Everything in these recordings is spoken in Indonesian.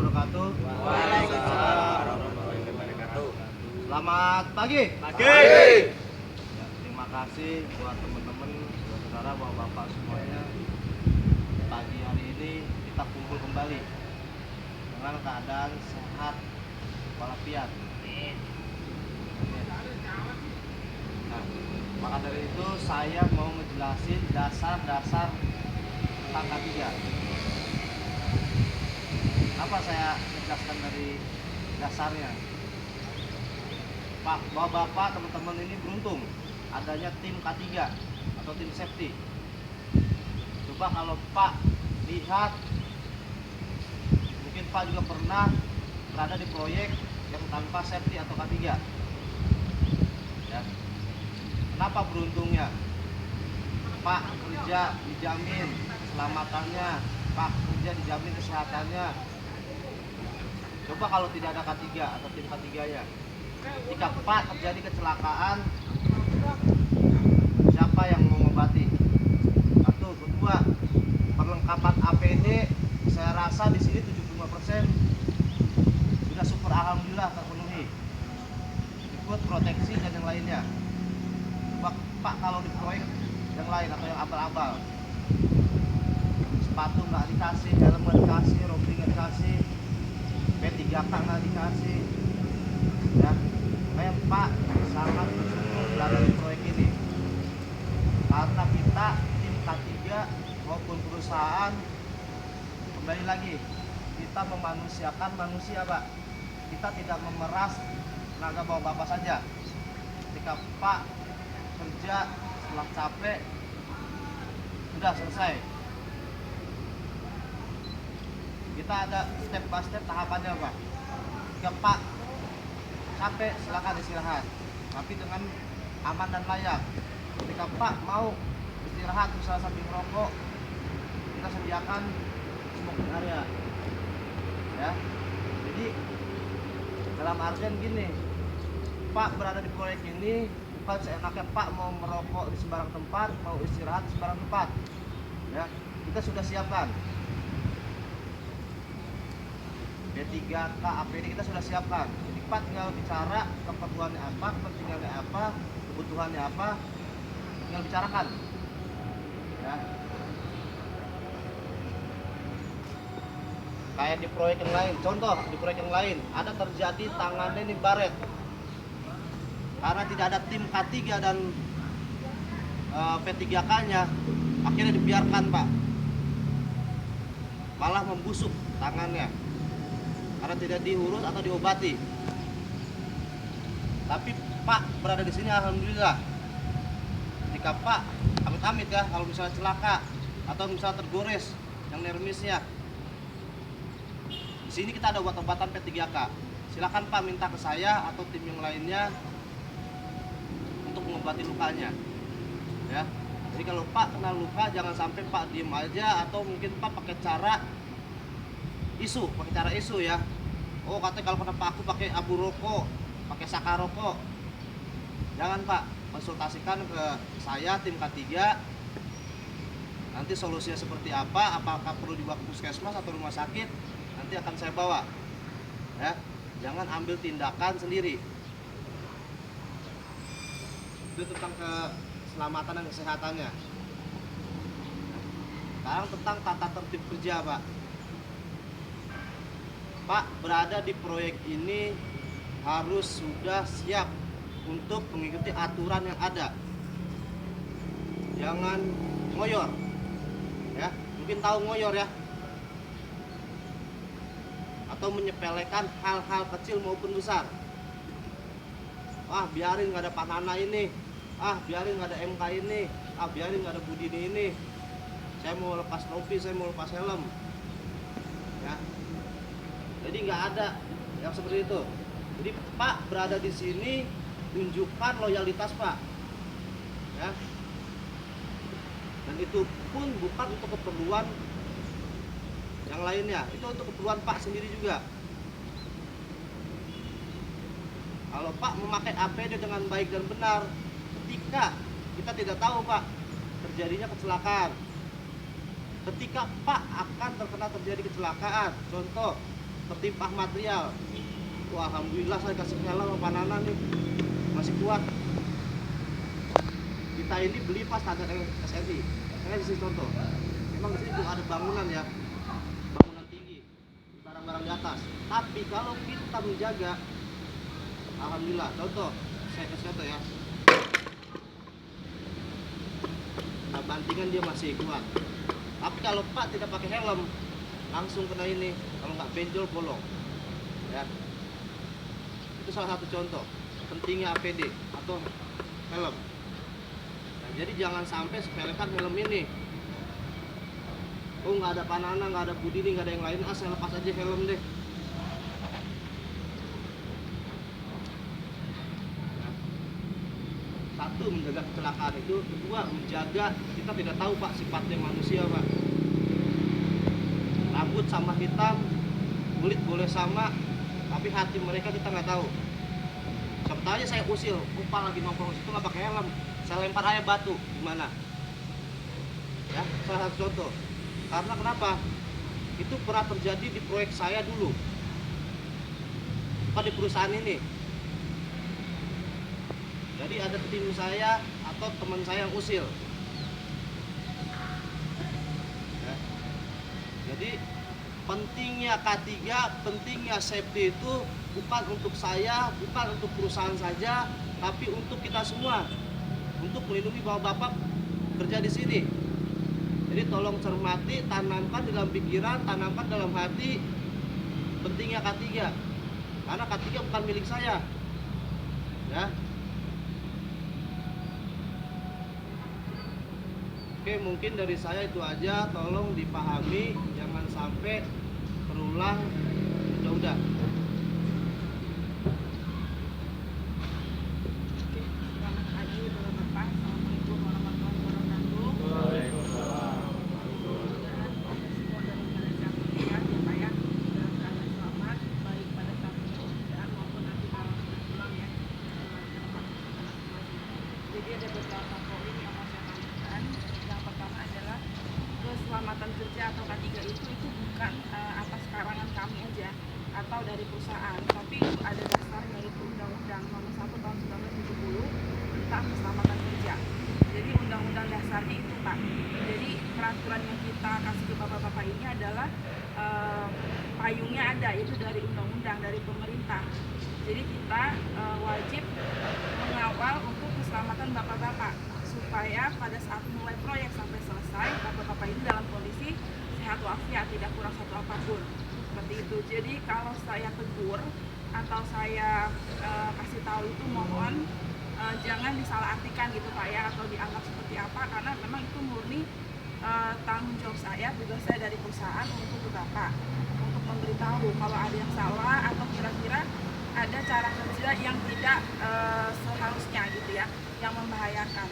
wabarakatuh. Waalaikumsalam warahmatullahi wabarakatuh. Selamat pagi. Pagi. Ya, terima kasih buat teman-teman, buat saudara, buat bapak semuanya. Pagi hari ini kita kumpul kembali dengan keadaan sehat walafiat. Nah, maka dari itu saya mau ngejelasin dasar-dasar tentang K3. Apa saya menjelaskan dari dasarnya? Pak, bapak, teman-teman ini beruntung adanya tim K3 atau tim safety. Coba kalau Pak lihat, mungkin Pak juga pernah berada di proyek yang tanpa safety atau K3. Ya. Kenapa beruntungnya? Pak kerja dijamin keselamatannya, Pak kerja dijamin kesehatannya. Coba kalau tidak ada K3 atau tim K3 ya, ketika Pak terjadi kecelakaan, siapa yang mengobati? Satu, kedua, perlengkapan APD saya rasa di sini 75% sudah super alhamdulillah terpenuhi. Ikut proteksi dan yang lainnya. Coba Pak kalau di proyek yang lain atau yang abal-abal, sepatu nggak dikasih, helm nggak dikasih, rompi nggak dikasih, P3K nggak dikasih, ya. Kayak Pak sangat bersyukur berada di proyek ini karena kita tim K3 maupun perusahaan, kembali lagi kita memanusiakan manusia, Pak. Kita tidak memeras tenaga bapak saja. Ketika Pak kerja setelah capek sudah selesai, kita ada step by step tahapannya, Pak. Ketika Pak capek silakan istirahat, tapi dengan aman dan layak. Ketika Pak mau istirahat misalnya sambil ngerokok, kita sediakan smoking area, ya. Jadi dalam artian gini, Pak berada di proyek ini bukan seenaknya Pak mau merokok di sembarang tempat, mau istirahat di sembarang tempat, ya. Kita sudah siapkan P3K, APD kita sudah siapkan. Jadi Pak tinggal bicara keperluannya apa, kepentingannya apa, kebutuhannya apa, tinggal bicarakan, ya. Kayak di proyek yang lain, contoh di proyek yang lain ada terjadi tangannya ini baret karena tidak ada tim K3 dan P3K-nya, akhirnya dibiarkan, Pak, malah membusuk tangannya karena tidak diurus atau diobati. Tapi Pak berada di sini alhamdulillah. Jika Pak amit-amit ya, kalau misalnya celaka atau misalnya tergores yang nermisnya, di sini kita ada obat-obatan P3K. Silakan Pak minta ke saya atau tim yang lainnya untuk mengobati lukanya, ya. Jadi kalau Pak kena luka jangan sampai Pak diem aja atau mungkin Pak pakai cara isu ya. Oh, katanya kalau kena paku pakai abu rokok, pakai saka rokok. Jangan, Pak, konsultasikan ke saya tim K3. Nanti solusinya seperti apa, apakah perlu dibawa ke puskesmas atau rumah sakit, nanti akan saya bawa, ya. Jangan ambil tindakan sendiri. Itu tentang keselamatan dan kesehatannya. Sekarang tentang tata tertib kerja, Pak. Pak berada di proyek ini harus sudah siap untuk mengikuti aturan yang ada. Jangan ngoyor, ya. Mungkin tahu ngoyor ya, atau menyepelekan hal-hal kecil maupun besar. Ah, biarin nggak ada Pak Nana ini, ah biarin nggak ada MK ini, ah biarin nggak ada Budini ini. Saya mau lepas rompi, saya mau lepas helm, ya. Jadi nggak ada yang seperti itu. Jadi Pak berada di sini tunjukkan loyalitas Pak, ya. Dan itu pun bukan untuk keperluan yang lainnya, itu untuk keperluan Pak sendiri juga. Kalau Pak memakai APD dengan baik dan benar, ketika kita tidak tahu Pak terjadinya kecelakaan, ketika Pak akan terkena terjadi kecelakaan, contoh tertimpa material. Wah, alhamdulillah saya kasih helm sama Nana nih, masih kuat. Kita ini beli pas ada SNI. Saya kasih contoh. Memang di situ ada bangunan ya, bangunan tinggi, barang-barang di atas. Tapi kalau kita menjaga, alhamdulillah. Contoh, saya kasih contoh ya. Nah, bantingan dia masih kuat. Tapi kalau Pak tidak pakai helm, langsung kena ini. Kalau nggak benjol bolong. Ya. Itu salah satu contoh pentingnya APD atau helm. Nah, jadi jangan sampai sepelekan helm ini. Oh, nggak ada Panana, nggak ada Budi, nggak ada yang lain, saya lepas aja helm deh. Nah, satu, menjaga kecelakaan itu. Kedua, menjaga, kita tidak tahu Pak sifatnya manusia Pak. Rambut sama hitam, kulit boleh sama, tapi hati mereka kita nggak tahu. Sebetulnya saya usil, upah lagi nongkrong situ nggak pakai helm, saya lempar aja batu, gimana? Ya, salah satu contoh. Karena kenapa? Itu pernah terjadi di proyek saya dulu, bukan di perusahaan ini. Jadi ada tim saya atau teman saya yang usil. Ya. Jadi pentingnya K3, pentingnya safety itu bukan untuk saya, bukan untuk perusahaan saja, tapi untuk kita semua, untuk melindungi bapak-bapak kerja di sini. Jadi tolong cermati, tanamkan dalam pikiran, tanamkan dalam hati pentingnya K3. Karena K3 bukan milik saya. Ya. Oke, mungkin dari saya itu aja, tolong dipahami, jangan sampai terulang. Udah. Selamat pagi Bapak-bapak. Assalamualaikum warahmatullahi wabarakatuh. Waalaikumsalam. Semua dalam keadaan sehat ya Pak ya. Dalam keadaan selamat, baik pada saat pekerjaan maupun nanti kalau sudah pulang ya. Jadi ada beberapa poin yang mau saya tanyakan. Yang pertama adalah keselamatan kerja atau K3 itu bukan atas karangan kami aja atau dari perusahaan, tapi itu ada dasarnya, yaitu Undang-Undang Nomor 1 Tahun 1970 tentang keselamatan kerja. Jadi undang-undang dasarnya itu Pak. Jadi peraturan yang kita kasih ke bapak-bapak ini adalah payungnya ada, yaitu dari undang-undang dari pemerintah. Jadi kita wajib mengawal untuk keselamatan bapak-bapak supaya pada saat mulai proyek sampai selesai bapak-bapak ini dalam kondisi sehat walafiat, tidak kurang satu apapun. Seperti itu. Jadi kalau saya tegur atau saya kasih tahu itu mohon jangan disalahartikan gitu Pak ya, atau dianggap seperti apa, karena memang itu murni tanggung jawab saya, tugas saya dari perusahaan untuk ke Bapak untuk memberitahu kalau ada yang salah atau kira-kira ada cara kerja yang tidak seharusnya gitu ya, yang membahayakan.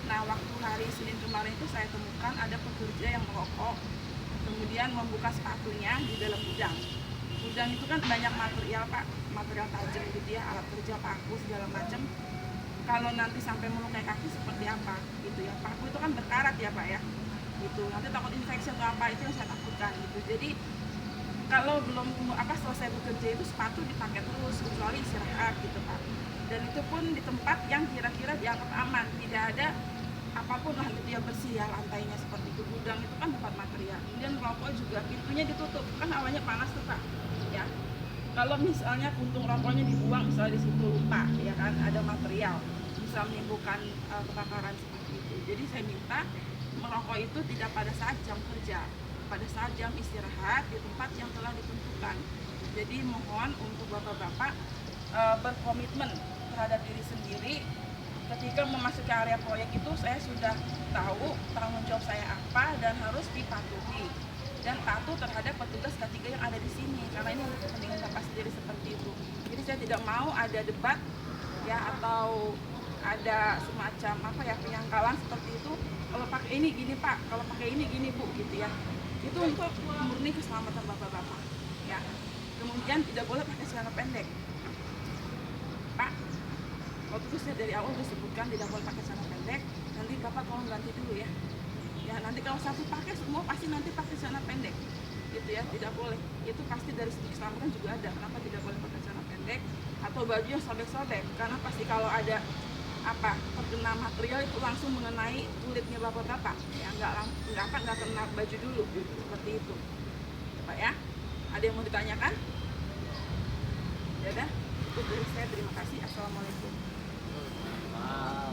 Nah, waktu hari Senin kemarin itu saya temukan ada pekerja yang merokok, kemudian membuka sepatunya di dalam gudang. Gudang itu kan banyak material Pak, material tajam gitu ya, alat kerja, paku segala macam. Kalau nanti sampai melukai kaki seperti apa gitu ya. Paku itu kan berkarat ya Pak ya. Gitu. Nanti takut infeksi atau apa, itu yang saya takutkan gitu. Jadi kalau belum selesai bekerja itu sepatu dipakai terus kecuali istirahat gitu Pak. Dan itu pun di tempat yang kira-kira dianggap aman, tidak ada apapun lah gitu ya, bersih ya lantainya seperti itu. Gudang itu kan tempat material. Kemudian rokok juga pintunya ditutup, kan awalnya panas tuh Pak. Ya. Kalau misalnya puntung rokoknya dibuang misalnya di situ lupa ya kan, ada material bisa menimbulkan kebakaran seperti itu. Jadi saya minta merokok itu tidak pada saat jam kerja, pada saat jam istirahat di tempat yang telah ditentukan. Jadi mohon untuk bapak-bapak berkomitmen terhadap diri sendiri. Ketika memasuki area proyek itu saya sudah tahu tanggung jawab saya apa dan harus dipatuhi, dan patuh terhadap petugas K3 yang ada di sini, karena ini untuk kepentingan Bapak sendiri seperti itu. Jadi saya tidak mau ada debat ya, atau ada semacam apa ya, penyangkalan seperti itu. Kalau pakai ini gini Pak, kalau pakai ini gini Bu gitu ya. Itu untuk murni keselamatan bapak-bapak ya. Kemudian tidak boleh pakai celana pendek Pak. Waktu itu saya dari awal disebutkan tidak boleh pakai celana pendek. Nanti Bapak tolong ganti dulu ya. Ya nanti kalau satu pakai, semua pasti nanti pakai celana pendek gitu ya, tidak boleh. Itu pasti dari segi kan juga ada, kenapa tidak boleh pakai celana pendek atau baju yang sobek-sobek, karena pasti kalau ada terkena material itu langsung mengenai kulitnya bapak-bapak ya, nggak kena baju dulu seperti itu Pak ya. Ada yang mau ditanyakan? Ya udah, itu dari saya, terima kasih. Assalamualaikum. Maaf.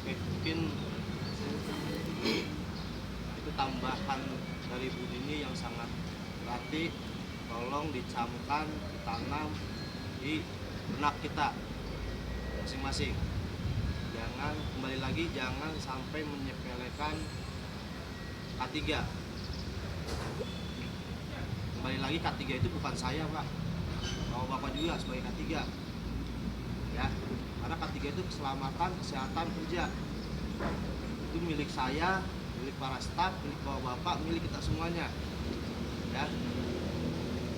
Oke, mungkin itu tambahan dari Bu Dini yang sangat berarti. Tolong dicamkan, ditanam di benak kita masing-masing. Jangan, kembali lagi, jangan sampai menyepelekan K3. Kembali lagi, K3 itu bukan saya, Pak. Bapak juga sebagai K3. Ya, karena K3 itu keselamatan, kesehatan kerja. Itu milik saya, milik para staf, milik bapak-bapak, milik kita semuanya. Ya.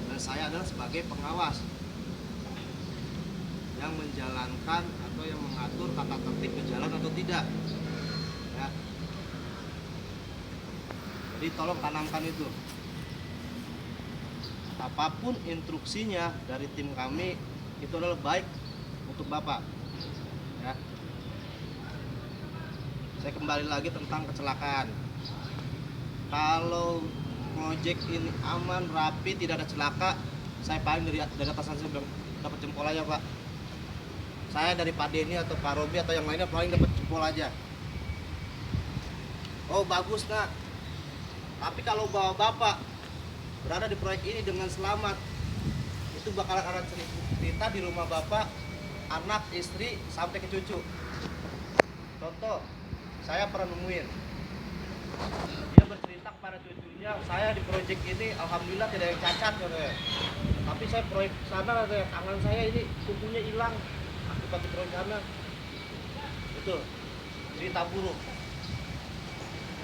Dan saya adalah sebagai pengawas yang menjalankan atau yang mengatur tata tertib berjalan atau tidak. Ya. Jadi tolong tanamkan itu. Apapun instruksinya dari tim kami itu adalah baik untuk Bapak. Ya. Saya kembali lagi tentang kecelakaan. Kalau proyek ini aman, rapi, tidak ada celaka, saya paling dari atasan saya bilang dapat jempol aja, Pak. Saya dari Pak Denny atau Pak Robi atau yang lainnya paling dapat jempol aja. Oh bagus nak. Tapi kalau bapak berada di proyek ini dengan selamat, itu bakalan ada cerita di rumah bapak, anak, istri, sampai ke cucu. Contoh, saya pernah nemuin. Dia bercerita kepada cucunya, saya di proyek ini alhamdulillah tidak ada yang cacat, ya. Tapi saya proyek sana, tangan saya ini kukunya hilang akibat di proyek sana. Betul, cerita buruk.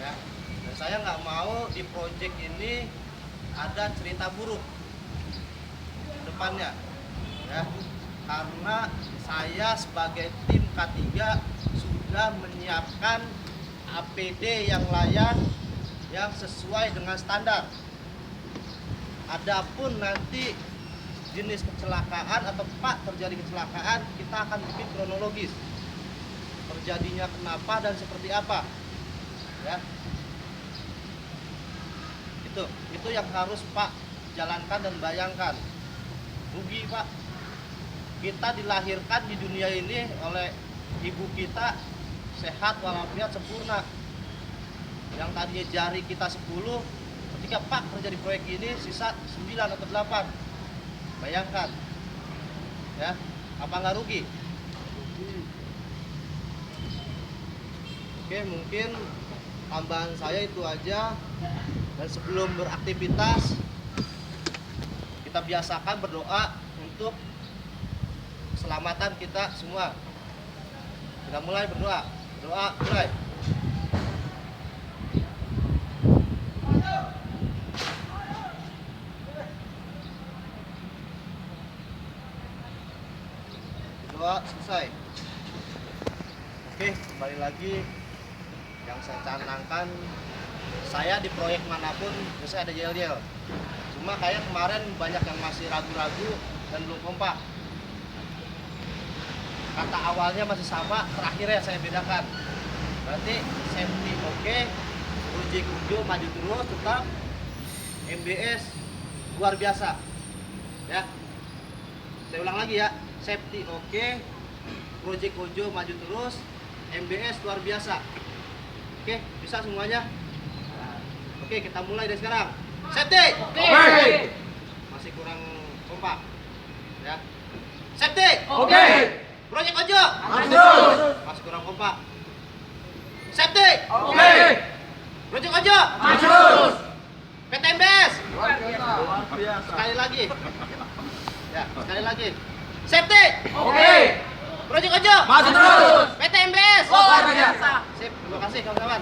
Ya. Dan saya nggak mau di proyek ini ada cerita buruk depannya, ya. Karena saya sebagai tim K3 sudah menyiapkan APD yang layak, yang sesuai dengan standar. Adapun nanti jenis kecelakaan atau tempat terjadi kecelakaan, kita akan bikin kronologis terjadinya kenapa dan seperti apa, ya. Itu yang harus Pak jalankan dan bayangkan. Rugi Pak, kita dilahirkan di dunia ini oleh ibu kita sehat walafiat sempurna. Yang tadinya jari kita 10, ketika Pak kerja di proyek ini sisa 9 atau 8. Bayangkan, ya, apa nggak rugi? Oke, mungkin tambahan saya itu aja. Dan sebelum beraktivitas, kita biasakan berdoa untuk keselamatan kita semua. Kita mulai berdoa. Doa mulai. Doa selesai. Oke, kembali lagi. Yang saya canangkan, saya di proyek manapun biasanya ada yel-yel. Cuma kayak kemarin banyak yang masih ragu-ragu dan belum kompak. Kata awalnya masih sama, terakhirnya saya bedakan. Berarti safety oke, uji kujo maju terus, tetap MBS luar biasa. Ya. Saya ulang lagi ya, safety oke, project Kojo maju terus, MBS luar biasa. Oke, bisa semuanya? Oke, kita mulai dari sekarang. Safety. Oke. Masih kurang kompak. Ya. Safety. Oke. Project Kojo. Masuk. Masih kurang kompak. Safety. Oke. Project Kojo. Masuk. PT MBS. Luar biasa. Sekali lagi. Ya, sekali lagi. Safety. Oke. Project Kojo. Masuk terus. PT MBS. Luar biasa. Sip, terima kasih kawan-kawan.